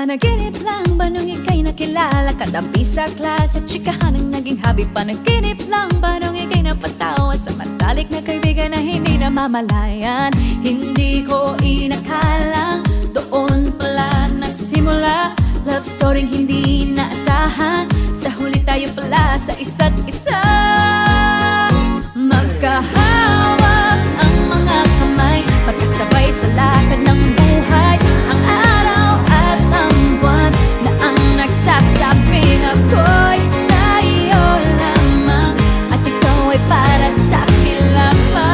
Panaginip lang ba nung ika'y nakilala? Kadampi sa klase, tsikahan ang naging hobby. Panaginip lang ba nung ika'y napatawa sa matalik na kaibigan na hindi namamalayan? Hindi ko inakala, doon pala nagsimula. Love story hindi naasahan, sa huli tayo pala sa isa't isa. Magkahawak ang mga kamay, magkasabay sa lakad ng buhay. Ang araw at ang buwan na ang nagsasabing ako'y sa'yo lamang, at ikaw ay para sa'kin lamang.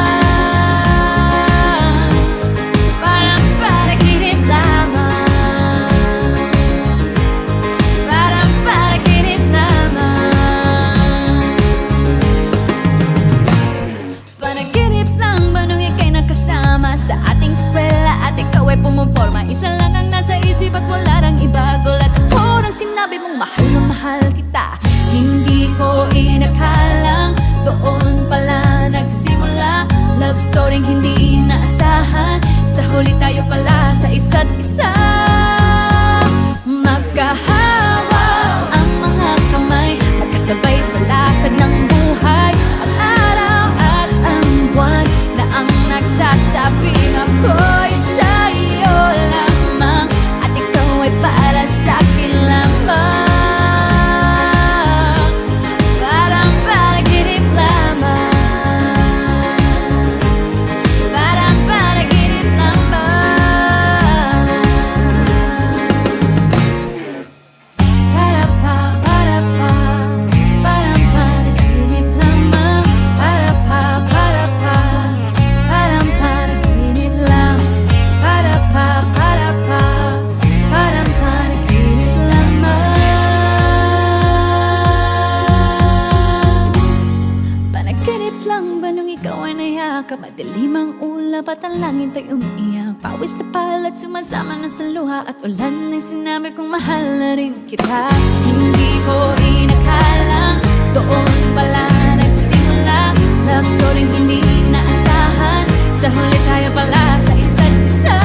Parang panaginip lamang, parang panaginip lamang. Panaginip lang ba nung ika'y nakasama sa ating eskwela at ikaw ay pumuporma? Isa lang ang nasa isip at wala nang iba. Gulat ako nang sinabi mong mahal na mahal kita. Hindi ko inakalang doon pala nagsimula. Love story hindi naasahan, sa huli tayo pala sa isa't isa. Magkahawak ang mga kamay, magkasabay sa lakad ng buhay. Ang araw at ang buwan na ang nagsasabing ako'y sa'yo lamang, at ikaw ay para sa'kin lamang. Parang panaginip lamang, parang panaginip lamang. Para pa, parang panaginip lamang. Para pa, parang panaginip lang. Para pa, parang panaginip lamang. Panaginip lang ba nung ikaw ay nayakap? Madilim ang ulap at ang langit ay umiiyak. Pawis na palat sumasama na sa luha, at ulan ng sinabi kong mahal na rin kita. Hindi ko inakala, doon pala nagsimula. Love story hindi naasahan, sa huli tayo pala sa isa't isa.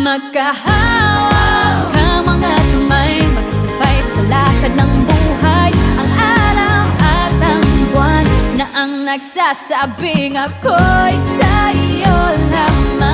Magkahawak ang mga kamay, magkasabay sa lakad ng buhay. Ang araw at ang buwan na ang nagsasabing ako'y sa'yo lamang.